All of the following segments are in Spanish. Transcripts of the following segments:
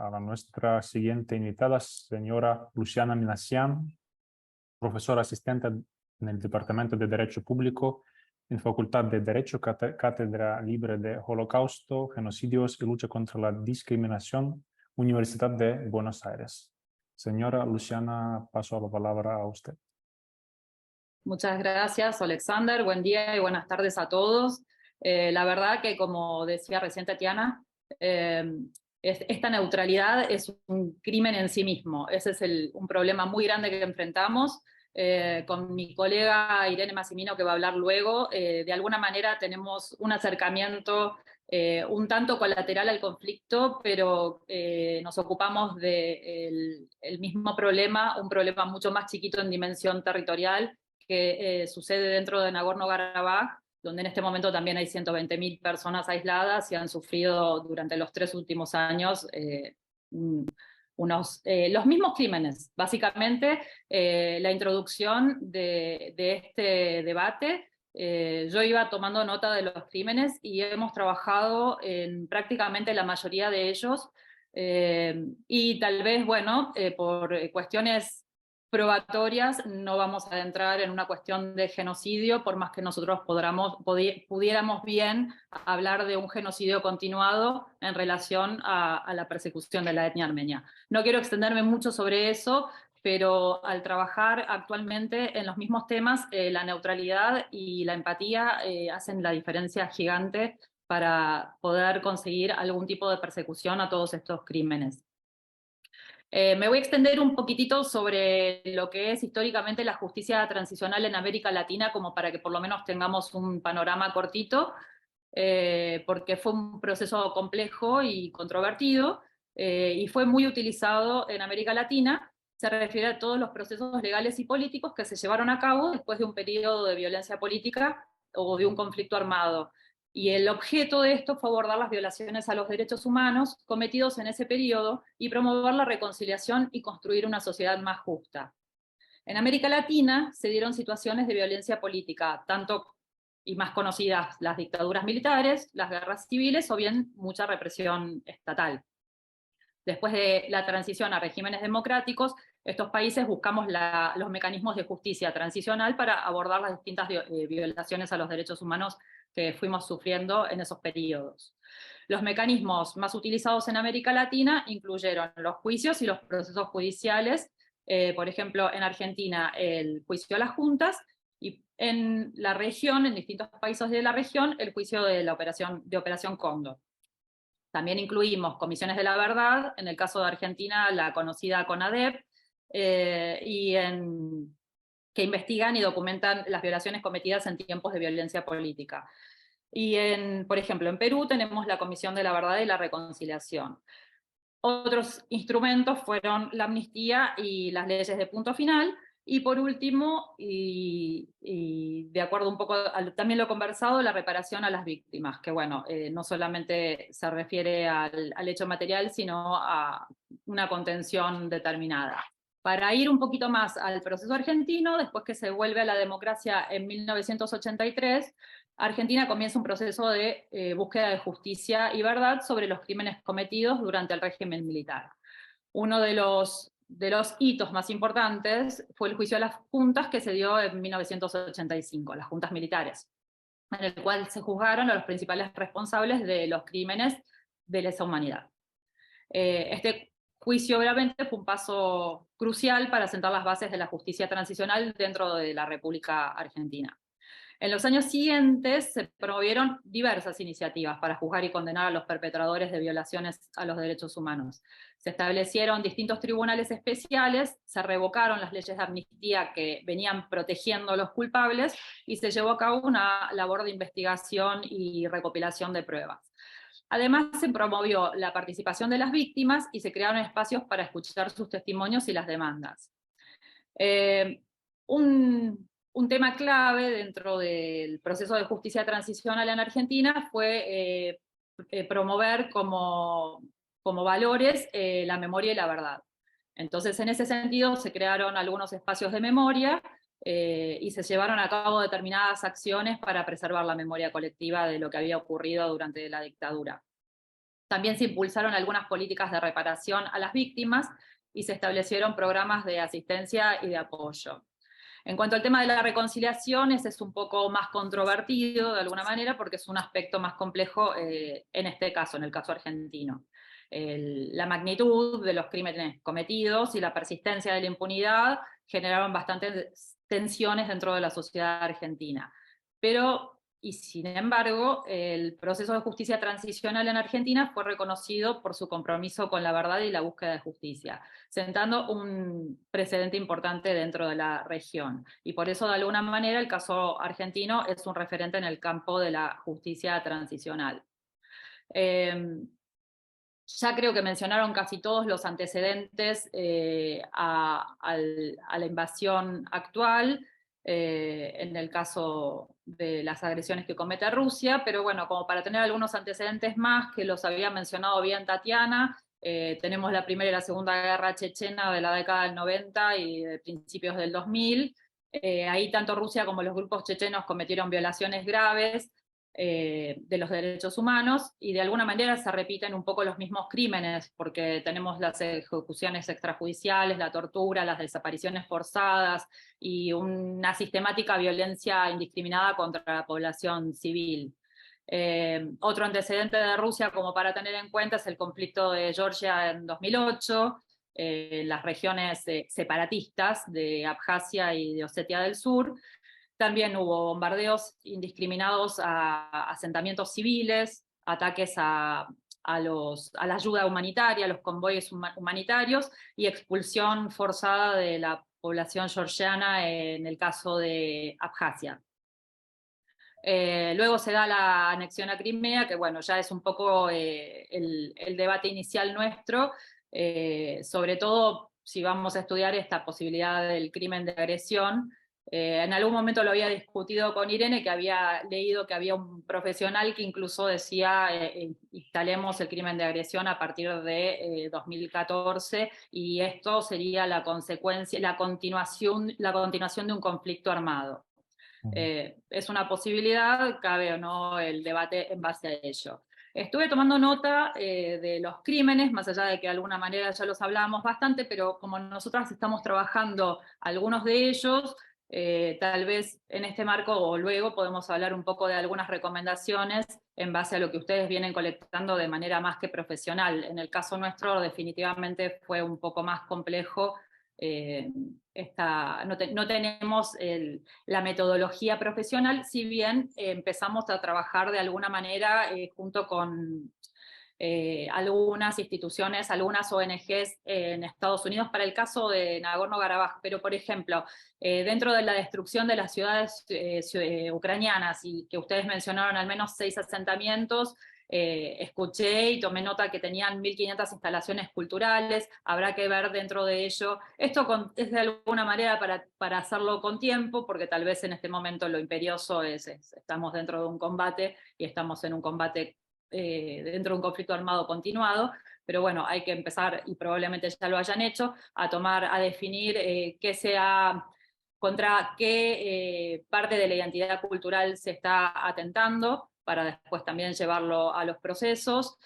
a nuestra siguiente invitada, señora Luciana Minassian, profesora asistente en el Departamento de Derecho Público en Facultad de Derecho, Cátedra Libre de Holocausto, Genocidios y Lucha contra la Discriminación, Universidad de Buenos Aires. Señora Luciana, paso la palabra a usted. Muchas gracias, Alexander. Buen día y buenas tardes a todos. La verdad que, como decía recién Tatiana, esta neutralidad es un crimen en sí mismo. Ese es un problema muy grande que enfrentamos. Con mi colega Irene Massimino, que va a hablar luego, de alguna manera tenemos un acercamiento un tanto colateral al conflicto, pero nos ocupamos del mismo problema, un problema mucho más chiquito en dimensión territorial, que sucede dentro de Nagorno-Karabaj, donde en este momento también hay 120.000 personas aisladas y han sufrido durante los 3 últimos años los mismos crímenes. Básicamente, la introducción de este debate, yo iba tomando nota de los crímenes y hemos trabajado en prácticamente la mayoría de ellos, y tal vez, bueno, por cuestiones probatorias no vamos a entrar en una cuestión de genocidio, por más que nosotros pudiéramos bien hablar de un genocidio continuado en relación a la persecución de la etnia armenia. No quiero extenderme mucho sobre eso, pero al trabajar actualmente en los mismos temas, la neutralidad y la empatía hacen la diferencia gigante para poder conseguir algún tipo de persecución a todos estos crímenes. Me voy a extender un poquitito sobre lo que es históricamente la justicia transicional en América Latina, como para que por lo menos tengamos un panorama cortito, porque fue un proceso complejo y controvertido, y fue muy utilizado en América Latina. Se refiere a todos los procesos legales y políticos que se llevaron a cabo después de un periodo de violencia política o de un conflicto armado. Y el objeto de esto fue abordar las violaciones a los derechos humanos cometidos en ese periodo y promover la reconciliación y construir una sociedad más justa. En América Latina se dieron situaciones de violencia política, tanto y más conocidas las dictaduras militares, las guerras civiles o bien mucha represión estatal. Después de la transición a regímenes democráticos, estos países buscamos los mecanismos de justicia transicional para abordar las distintas violaciones a los derechos humanos que fuimos sufriendo en esos periodos. Los mecanismos más utilizados en América Latina incluyeron los juicios y los procesos judiciales, por ejemplo, en Argentina el juicio a las juntas, y en la región, en distintos países de la región, el juicio de la Operación Cóndor. También incluimos comisiones de la verdad, en el caso de Argentina la conocida CONADEP, que investigan y documentan las violaciones cometidas en tiempos de violencia política. Y por ejemplo, en Perú tenemos la Comisión de la Verdad y la Reconciliación. Otros instrumentos fueron la amnistía y las leyes de punto final. Y por último, y de acuerdo un poco, también lo conversado, la reparación a las víctimas, que bueno, no solamente se refiere al hecho material, sino a una contención determinada. Para ir un poquito más al proceso argentino, después que se vuelve a la democracia en 1983, Argentina comienza un proceso de búsqueda de justicia y verdad sobre los crímenes cometidos durante el régimen militar. Uno de los hitos más importantes fue el juicio a las juntas que se dio en 1985, las juntas militares, en el cual se juzgaron a los principales responsables de los crímenes de lesa humanidad. Este juicio obviamente fue un paso crucial para sentar las bases de la justicia transicional dentro de la República Argentina. En los años siguientes se promovieron diversas iniciativas para juzgar y condenar a los perpetradores de violaciones a los derechos humanos. Se establecieron distintos tribunales especiales, se revocaron las leyes de amnistía que venían protegiendo a los culpables y se llevó a cabo una labor de investigación y recopilación de pruebas. Además, se promovió la participación de las víctimas y se crearon espacios para escuchar sus testimonios y las demandas. Un tema clave dentro del proceso de justicia transicional en Argentina fue promover como valores la memoria y la verdad. Entonces, en ese sentido, se crearon algunos espacios de memoria y se llevaron a cabo determinadas acciones para preservar la memoria colectiva de lo que había ocurrido durante la dictadura. También se impulsaron algunas políticas de reparación a las víctimas y se establecieron programas de asistencia y de apoyo. En cuanto al tema de la reconciliación, ese es un poco más controvertido de alguna manera porque es un aspecto más complejo en este caso, en el caso argentino. La magnitud de los crímenes cometidos y la persistencia de la impunidad generaron bastantes tensiones dentro de la sociedad argentina. Pero, y sin embargo, el proceso de justicia transicional en Argentina fue reconocido por su compromiso con la verdad y la búsqueda de justicia, sentando un precedente importante dentro de la región. Y por eso, de alguna manera, el caso argentino es un referente en el campo de la justicia transicional. Ya creo que mencionaron casi todos los antecedentes a la invasión actual, en el caso de las agresiones que comete Rusia, pero bueno, como para tener algunos antecedentes más, que los había mencionado bien Tatiana, tenemos la Primera y la Segunda Guerra Chechena de la década del 90 y de principios del 2000. Ahí tanto Rusia como los grupos chechenos cometieron violaciones graves de los derechos humanos, y de alguna manera se repiten un poco los mismos crímenes, porque tenemos las ejecuciones extrajudiciales, la tortura, las desapariciones forzadas y una sistemática violencia indiscriminada contra la población civil. Otro antecedente de Rusia como para tener en cuenta es el conflicto de Georgia en 2008, las regiones separatistas de Abjasia y de Osetia del Sur. También hubo bombardeos indiscriminados a asentamientos civiles, ataques a la ayuda humanitaria, a los convoyes humanitarios, y expulsión forzada de la población georgiana en el caso de Abjasia. Luego se da la anexión a Crimea, que bueno, ya es un poco el debate inicial nuestro, sobre todo si vamos a estudiar esta posibilidad del crimen de agresión. En algún momento lo había discutido con Irene, que había leído que había un profesional que incluso decía instalemos el crimen de agresión a partir de 2014, y esto sería la consecuencia, la continuación de un conflicto armado. Es una posibilidad, cabe o no el debate en base a ello. Estuve tomando nota de los crímenes, más allá de que de alguna manera ya los hablábamos bastante, pero como nosotras estamos trabajando algunos de ellos, tal vez en este marco o luego podemos hablar un poco de algunas recomendaciones en base a lo que ustedes vienen colectando de manera más que profesional. En el caso nuestro definitivamente fue un poco más complejo. No tenemos la metodología profesional, si bien empezamos a trabajar de alguna manera junto con algunas instituciones, algunas ONGs en Estados Unidos para el caso de Nagorno-Karabaj, pero por ejemplo, dentro de la destrucción de las ciudades ucranianas, y que ustedes mencionaron al menos 6 asentamientos, escuché y tomé nota que tenían 1.500 instalaciones culturales. Habrá que ver dentro de ello. Esto es de alguna manera para hacerlo con tiempo, porque tal vez en este momento lo imperioso estamos dentro de un combate y estamos en un combate dentro de un conflicto armado continuado, pero bueno, hay que empezar, y probablemente ya lo hayan hecho, a definir contra qué parte de la identidad cultural se está atentando, para después también llevarlo a los procesos.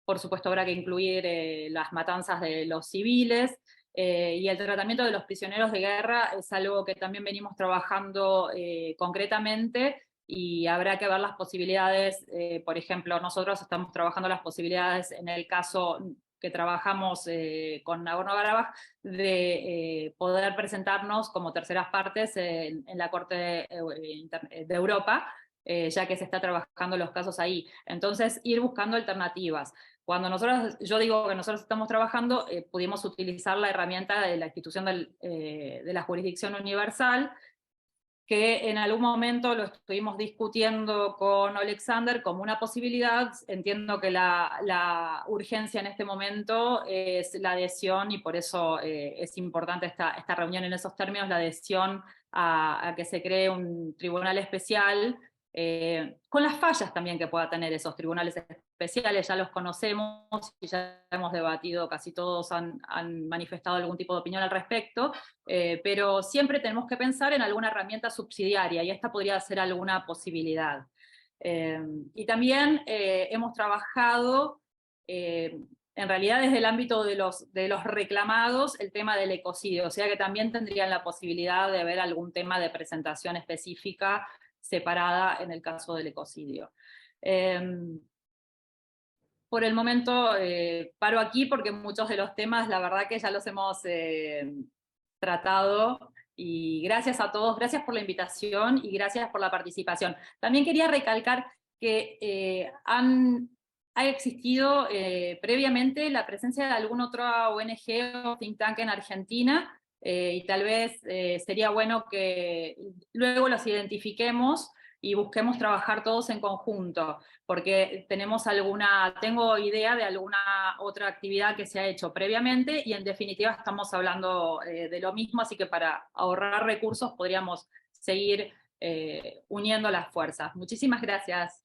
Por supuesto habrá que incluir las matanzas de los civiles, y el tratamiento de los prisioneros de guerra es algo que también venimos trabajando concretamente, y habrá que ver las posibilidades. Por ejemplo, nosotros estamos trabajando las posibilidades en el caso que trabajamos con Nagorno-Karabaj de poder presentarnos como terceras partes en la Corte de Europa, ya que se está trabajando los casos ahí. Entonces, ir buscando alternativas. Yo digo que nosotros estamos trabajando, pudimos utilizar la herramienta de la institución de la jurisdicción universal, que en algún momento lo estuvimos discutiendo con Alexander como una posibilidad. Entiendo que la urgencia en este momento es la adhesión, y por eso es importante esta reunión en esos términos, la adhesión a que se cree un tribunal especial, con las fallas también que pueda tener esos tribunales especiales. Ya los conocemos y ya hemos debatido, casi todos han manifestado algún tipo de opinión al respecto, pero siempre tenemos que pensar en alguna herramienta subsidiaria, y esta podría ser alguna posibilidad. Y también hemos trabajado, en realidad desde el ámbito de los reclamados, el tema del ecocidio, o sea que también tendrían la posibilidad de haber algún tema de presentación específica separada en el caso del ecocidio. Por el momento paro aquí porque muchos de los temas la verdad que ya los hemos tratado, y gracias a todos, gracias por la invitación y gracias por la participación. También quería recalcar que ha existido previamente la presencia de alguna otra ONG o think tank en Argentina, y tal vez sería bueno que luego los identifiquemos y busquemos trabajar todos en conjunto, porque tengo idea de alguna otra actividad que se ha hecho previamente, y en definitiva estamos hablando de lo mismo, así que para ahorrar recursos podríamos seguir uniendo las fuerzas. Muchísimas gracias.